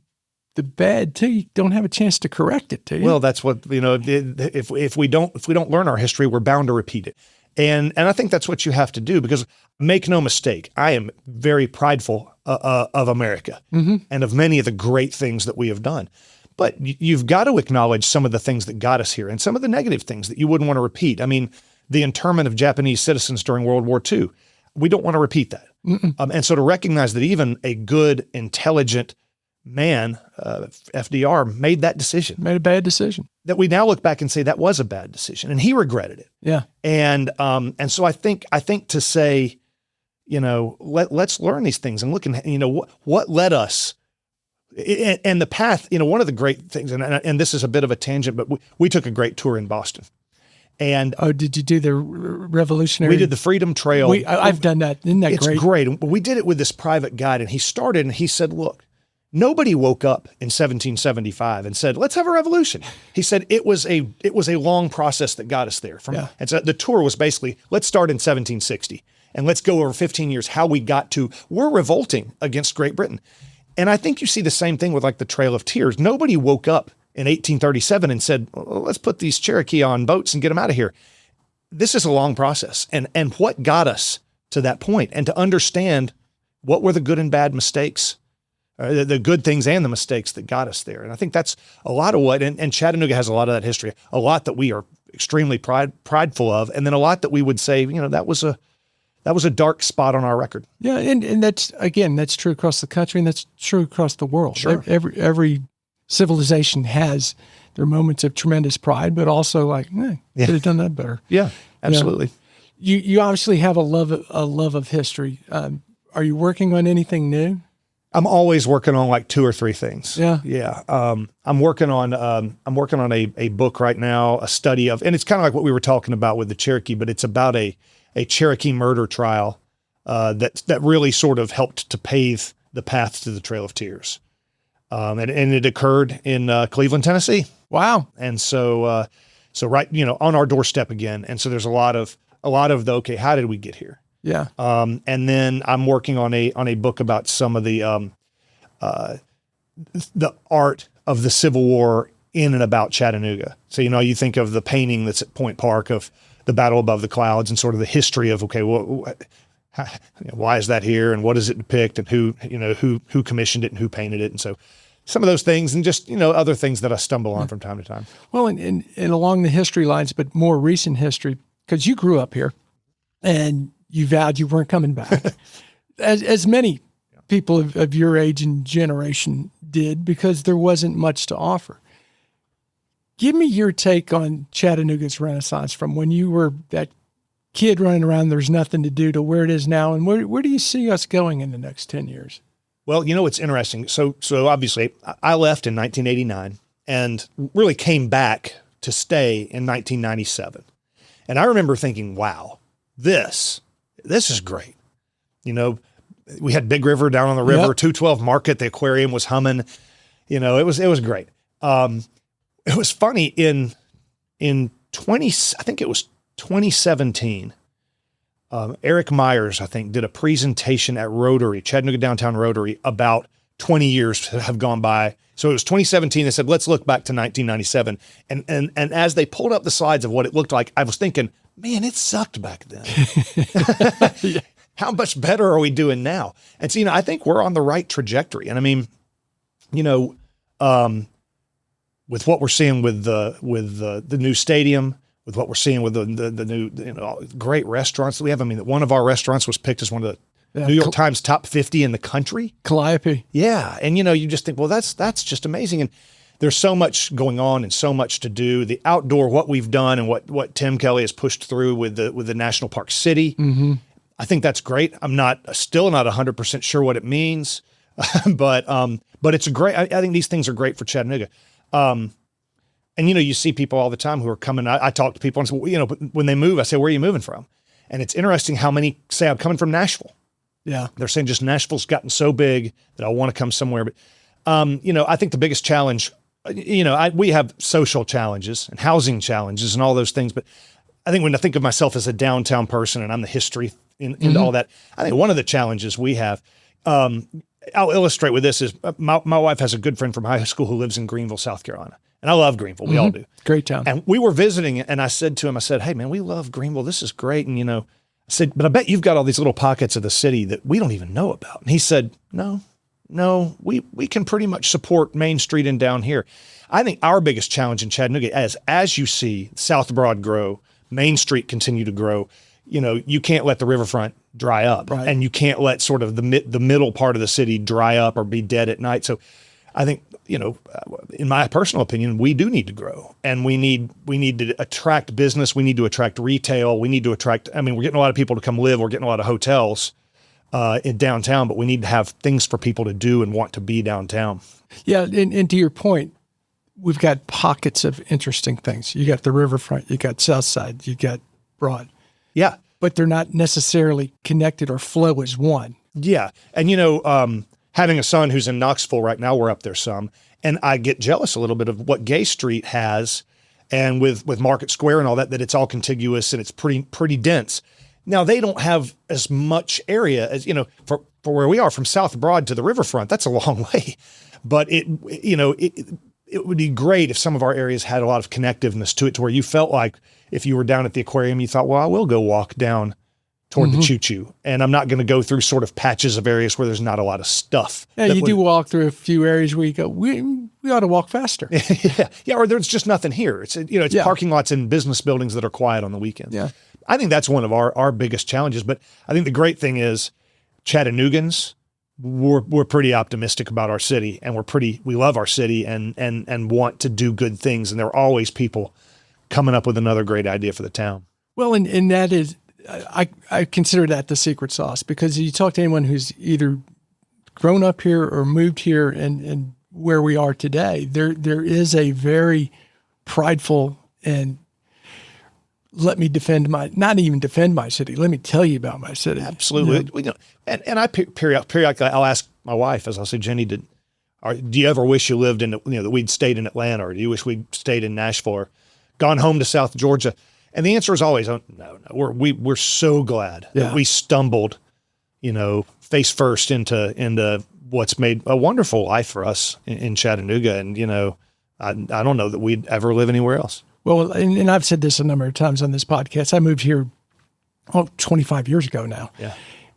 the bad too, you don't have a chance to correct it, do you? Well, that's what, if we don't learn our history, we're bound to repeat it. And I think that's what you have to do, because make no mistake, I am very prideful of America and of many of the great things that we have done. But you've got to acknowledge some of the things that got us here and some of the negative things that you wouldn't want to repeat. I mean, the internment of Japanese citizens during World War II, we don't want to repeat that. And so to recognize that even a good, intelligent man, FDR, made that decision. Made a bad decision. That we now look back and say that was a bad decision, and he regretted it. Yeah. And so I think to say, let's learn these things and look and what led us, and the path. One of the great things, and this is a bit of a tangent, but we took a great tour in Boston. And did you do the Revolutionary? We did the Freedom Trail. I've done that. Isn't that great? It's great. We did it with this private guide, and he started and he said, "Look, nobody woke up in 1775 and said, let's have a revolution." He said it was a long process that got us there. And so the tour was basically, let's start in 1760 and let's go over 15 years how we got to, we're revolting against Great Britain. And I think you see the same thing with like the Trail of Tears. Nobody woke up in 1837 and said, let's put these Cherokee on boats and get them out of here. This is a long process. And what got us to that point, and to understand what were the good and bad mistakes, the good things and the mistakes that got us there. And I think that's a lot of what, and Chattanooga has a lot of that history, a lot that we are extremely prideful of, and then a lot that we would say, that was a dark spot on our record. Yeah, and that's true across the country, and that's true across the world. Sure. Every civilization has their moments of tremendous pride, but also like, could have done that better. Yeah, absolutely. You obviously have a love of history. Are you working on anything new? I'm always working on like 2 or 3 things. Yeah. I'm working on a book right now, a study of, and it's kind of like what we were talking about with the Cherokee, but it's about a Cherokee murder trial that really sort of helped to pave the path to the Trail of Tears. And it occurred in Cleveland, Tennessee. Wow. And so right, on our doorstep again. And so there's a lot of okay, how did we get here? Yeah. And then I'm working on a book about some of the art of the Civil War in and about Chattanooga. So, you think of the painting that's at Point Park of the Battle Above the Clouds and sort of the history of, okay, why is that here and what does it depict and who commissioned it and who painted it. And so some of those things and just, other things that I stumble on from time to time. Well, and along the history lines, but more recent history, because you grew up here and you vowed you weren't coming back, as many people of your age and generation did, because there wasn't much to offer. Give me your take on Chattanooga's Renaissance from when you were that kid running around, there's nothing to do, to where it is now, and where do you see us going in the next 10 years? Well, it's interesting. So obviously, I left in 1989 and really came back to stay in 1997. And I remember thinking, wow, this is great. We had Big River down on the river, 212 Market, the aquarium was humming. It was great. It was funny in 2017. Eric Myers, I think, did a presentation at Rotary, Chattanooga Downtown Rotary, about 20 years have gone by. So it was 2017. They said, let's look back to 1997. And as they pulled up the slides of what it looked like, I was thinking, man, it sucked back then. Yeah. How much better are we doing now? And so, I think we're on the right trajectory. And I mean, with what we're seeing with the new stadium, with what we're seeing with the new, great restaurants that we have. I mean, one of our restaurants was picked as one of the New York Times top 50 in the country. Calliope. Yeah. And, you just think, well, that's just amazing. And there's so much going on and so much to do. The outdoor, what we've done and what Tim Kelly has pushed through with the National Park City. Mm-hmm. I think that's great. I'm still not 100% sure what it means, but it's I think these things are great for Chattanooga. And, you see people all the time who are coming. I talk to people and say, when they move, I say, where are you moving from? And it's interesting how many say, I'm coming from Nashville. Yeah. They're saying just Nashville's gotten so big that I want to come somewhere. But, I think the biggest challenge, we have social challenges and housing challenges and all those things. But I think when I think of myself as a downtown person and I'm the history into all that, I think one of the challenges we have, I'll illustrate with this is my wife has a good friend from high school who lives in Greenville, South Carolina. And I love Greenville. We all do. Great town. And we were visiting and I said to him, hey man, we love Greenville. This is great. And, I said, but I bet you've got all these little pockets of the city that we don't even know about. And he said, no, we can pretty much support Main Street and down here. I think our biggest challenge in Chattanooga, as you see South Broad grow, Main Street continue to grow, you can't let the riverfront dry up, right. And you can't let sort of the middle part of the city dry up or be dead at night. So I think, in my personal opinion, we do need to grow and we need to attract business. We need to attract retail. We need to attract, we're getting a lot of people to come live. We're getting a lot of hotels in downtown, but we need to have things for people to do and want to be downtown. Yeah. And to your point, we've got pockets of interesting things. You got the riverfront, you got South Side, you got Broad. Yeah. But they're not necessarily connected or flow as one. Yeah. And, having a son who's in Knoxville right now, we're up there some, and I get jealous a little bit of what Gay Street has, and with Market Square and all that it's all contiguous and it's pretty dense. Now they don't have as much area as for where we are from South Broad to the riverfront. That's a long way, but it would be great if some of our areas had a lot of connectiveness to it, to where you felt like if you were down at the aquarium, you thought, well, I will go walk down toward the choo-choo. And I'm not going to go through sort of patches of areas where there's not a lot of stuff. Yeah, do walk through a few areas where you go, we ought to walk faster. Yeah, or there's just nothing here. It's parking lots and business buildings that are quiet on the weekends. Yeah. I think that's one of our biggest challenges. But I think the great thing is Chattanoogans, we're pretty optimistic about our city, and we love our city and want to do good things. And there are always people coming up with another great idea for the town. Well, and that is, I consider that the secret sauce, because you talk to anyone who's either grown up here or moved here and where we are today, there is a very prideful and let me not even defend my city. Let me tell you about my city. Absolutely. And I periodically, I'll ask my wife, as I'll say, Jenny, do you ever wish you lived in, that we'd stayed in Atlanta, or do you wish we'd stayed in Nashville or gone home to South Georgia? And the answer is always, no. We're so glad that we stumbled, face first into what's made a wonderful life for us in Chattanooga. And, I don't know that we'd ever live anywhere else. Well, and I've said this a number of times on this podcast. I moved here 25 years ago now. Yeah.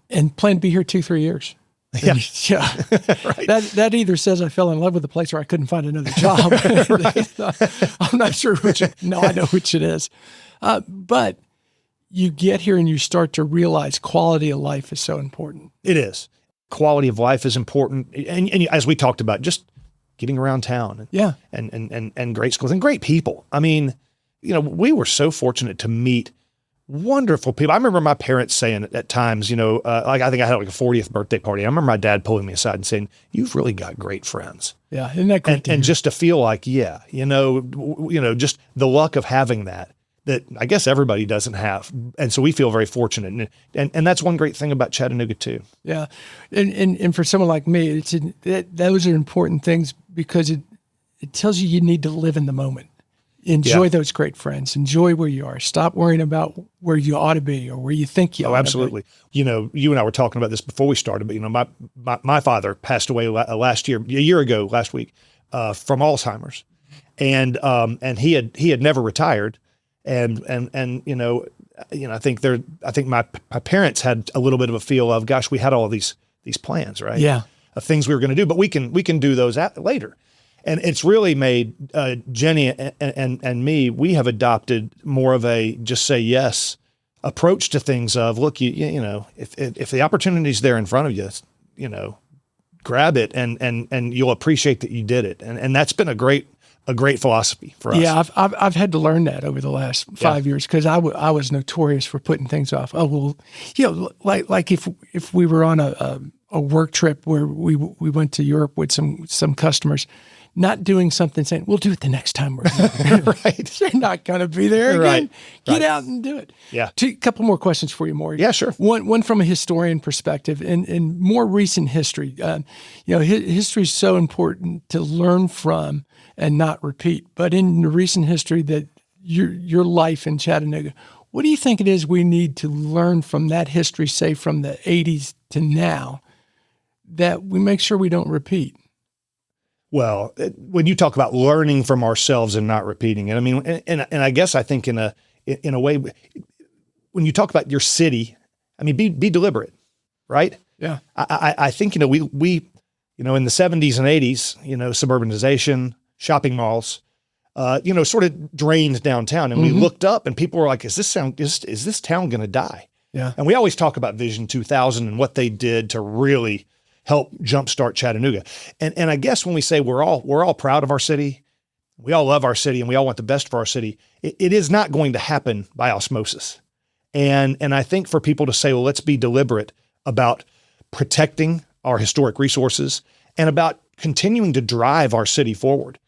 And plan to be here 2-3 years. Yeah. Yeah. Right. That either says I fell in love with the place or I couldn't find another job. I'm not sure which. No, I know which it is. But you get here and you start to realize quality of life is so important. It is. Quality of life is important. And as we talked about, just getting around town. Yeah. And great schools and great people. I mean, we were so fortunate to meet wonderful people. I remember my parents saying at times, like I think I had like a 40th birthday party. I remember my dad pulling me aside and saying, "You've really got great friends." Yeah. Isn't that great? And just to feel like, just the luck of having that I guess everybody doesn't have. And so we feel very fortunate. And that's one great thing about Chattanooga too. Yeah. And for someone like me, those are important things, because it tells you need to live in the moment. Enjoy those great friends. Enjoy where you are. Stop worrying about where you ought to be or where you think you ought to be. Oh, absolutely. You and I were talking about this before we started, but my father passed away last year ago, last week, from Alzheimer's. And he had never retired. And I think my parents had a little bit of a feel of, gosh, we had all these plans, right? Yeah. Of things we were going to do, but we can do those later. And it's really made Jenny and me, we have adopted more of a just say yes approach to things of, look, you know, if the opportunity's there in front of you, you know, grab it and you'll appreciate that you did it. And that's been a great philosophy for us. Yeah, I've had to learn that over the last 5 years, because I was notorious for putting things off. Oh, well, you know, like if we were on a work trip where we went to Europe with some customers, not doing something, saying, we'll do it the next time we're there. Right. You're not going to be there again. Right. Get out and do it. Yeah. A couple more questions for you, Maury. Yeah, sure. One from a historian perspective. In more recent history, you know, history is so important to learn from and not repeat. But in the recent history that your life in Chattanooga, what do you think it is we need to learn from that history, say from the 80s to now, that we make sure we don't repeat? Well, when you talk about learning from ourselves and not repeating it, I mean, and I guess I think in a way, when you talk about your city, I mean, be deliberate, right? Yeah. I think, you know, we, you know, in the 70s and 80s, you know, suburbanization, shopping malls, you know, sort of drained downtown, and we looked up and people were like, is this town going to die? Yeah. And we always talk about Vision 2000 and what they did to really help jumpstart Chattanooga. And I guess when we say we're all proud of our city, we all love our city, and we all want the best for our city, it is not going to happen by osmosis. And I think for people to say, well, let's be deliberate about protecting our historic resources and about continuing to drive our city forward.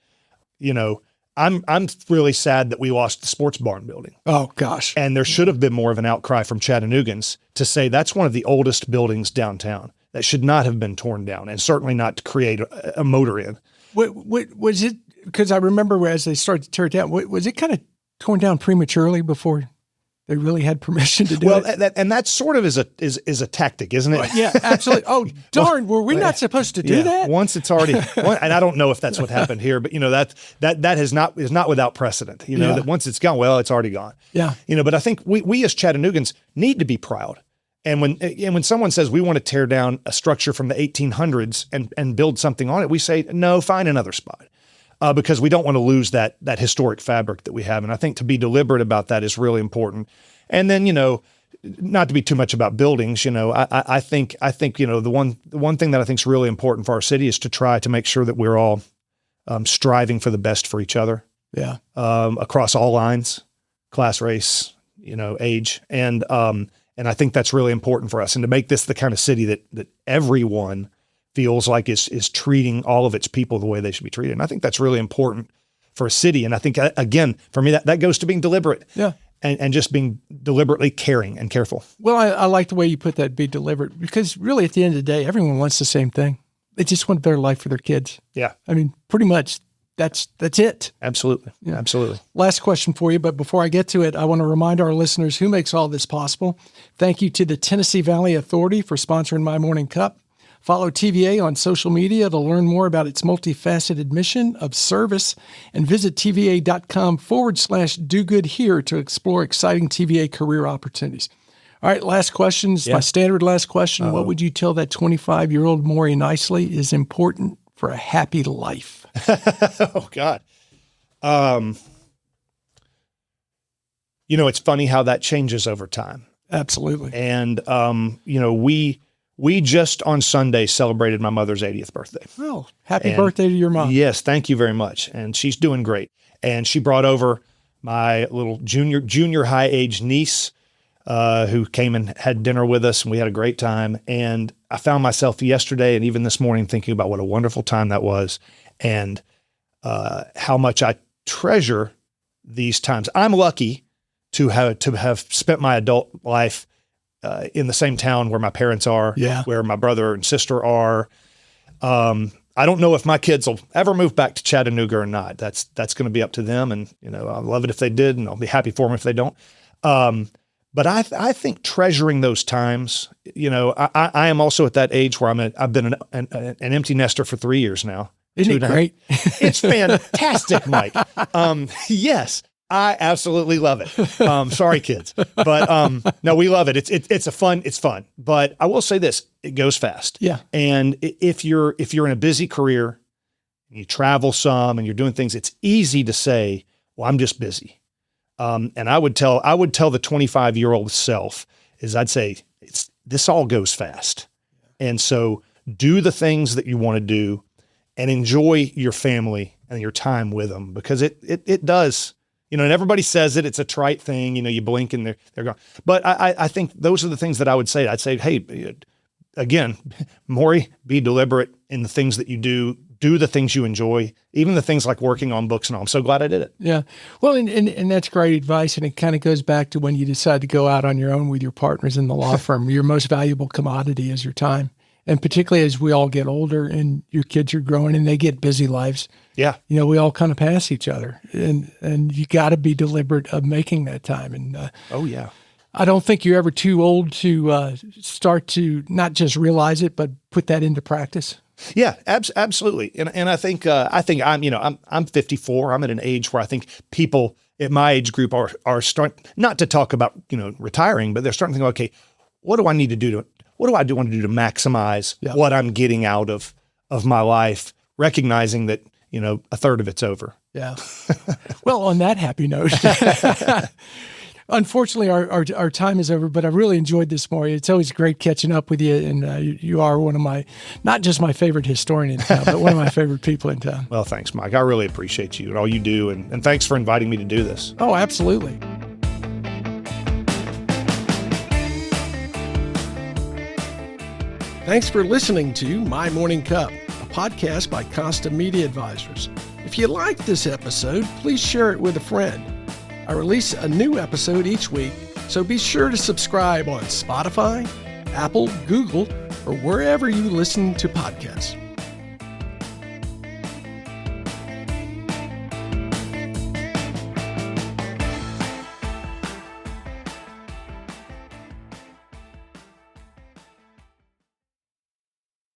You know, I'm really sad that we lost the sports barn building. Oh gosh. And there should have been more of an outcry from Chattanoogans to say that's one of the oldest buildings downtown that should not have been torn down, and certainly not to create a motor inn. What was it? Because I remember as they started to tear it down, was it kind of torn down prematurely before they really had permission to do it? Well, and that sort of is a tactic, isn't it? Yeah, absolutely. Oh, darn! Were we not supposed to do that? Once it's already, and I don't know if that's what happened here, but you know that is not without precedent. You know that once it's gone, well, it's already gone. Yeah. You know, but I think we as Chattanoogans need to be proud. And when someone says we want to tear down a structure from the 1800s and build something on it, we say, no, find another spot, because we don't want to lose that historic fabric that we have. And I think to be deliberate about that is really important. And then, you know, not to be too much about buildings, you know, I think, you know, the one thing that I think is really important for our city is to try to make sure that we're all striving for the best for each other. Yeah. Across all lines, class, race, you know, age. And I think that's really important for us, and to make this the kind of city that everyone feels like is treating all of its people the way they should be treated. And I think that's really important for a city. And I think, again, for me, that goes to being deliberate. Yeah. And just being deliberately caring and careful. Well, I like the way you put that, be deliberate, because really at the end of the day, everyone wants the same thing. They just want a better life for their kids. Yeah. I mean, pretty much that's it. Absolutely. Yeah. Absolutely. Last question for you, but before I get to it, I want to remind our listeners who makes all this possible. Thank you to the Tennessee Valley Authority for sponsoring My Morning Cup. Follow TVA on social media to learn more about its multifaceted mission of service, and visit TVA.com/do-good-here to explore exciting TVA career opportunities. All right, last question. My standard last question. What would you tell that 25-year-old Maury Nicely is important for a happy life? Oh, God. You know, it's funny how that changes over time. Absolutely. And, you know, we just on Sunday celebrated my mother's 80th birthday. Oh, happy birthday to your mom. Yes, thank you very much. And she's doing great. And she brought over my little junior high age niece, who came and had dinner with us, and we had a great time. And I found myself yesterday and even this morning thinking about what a wonderful time that was, and how much I treasure these times. I'm lucky to have spent my adult life in the same town where my parents are, where my brother and sister are. I don't know if my kids will ever move back to Chattanooga or not. That's going to be up to them. And, you know, I'll love it if they did, and I'll be happy for them if they don't. But I think treasuring those times, you know, I am also at that age where I've been an empty nester for 3 years now. Isn't it great? It's fantastic, Mike. Yes, I absolutely love it. Sorry, kids, but no, we love it. It's fun. But I will say this: it goes fast. Yeah. And if you're in a busy career, you travel some and you're doing things, it's easy to say, well, I'm just busy. And I would tell the 25-year-old self is I'd say this all goes fast. And so do the things that you want to do and enjoy your family and your time with them, because it does, and everybody says it, it's a trite thing, you blink and they're gone. But I think those are the things that I would say. I'd say, hey, again, Maury, be deliberate in the things that you do the things you enjoy, even the things like working on books and all. I'm so glad I did it. Yeah. Well, and that's great advice. And it kind of goes back to when you decide to go out on your own with your partners in the law firm, your most valuable commodity is your time. And particularly as we all get older and your kids are growing and they get busy lives. Yeah. We all kind of pass each other, and you got to be deliberate of making that time. And oh yeah. I don't think you're ever too old to start to not just realize it, but put that into practice. Yeah, absolutely. And I think I'm 54. I'm at an age where I think people at my age group are starting not to talk about, retiring, but they're starting to think, okay, what do I need to do what do I want to do to maximize what I'm getting out of my life, recognizing that, a third of it's over. Yeah. Well, on that happy note, unfortunately, our time is over, but I really enjoyed this, Maury. It's always great catching up with you, and you are one of my, not just my favorite historian in town, but one of my favorite people in town. Well, thanks, Mike. I really appreciate you and all you do, and thanks for inviting me to do this. Oh, absolutely. Thanks for listening to My Morning Cup, a podcast by Costa Media Advisors. If you liked this episode, please share it with a friend. I release a new episode each week, so be sure to subscribe on Spotify, Apple, Google, or wherever you listen to podcasts.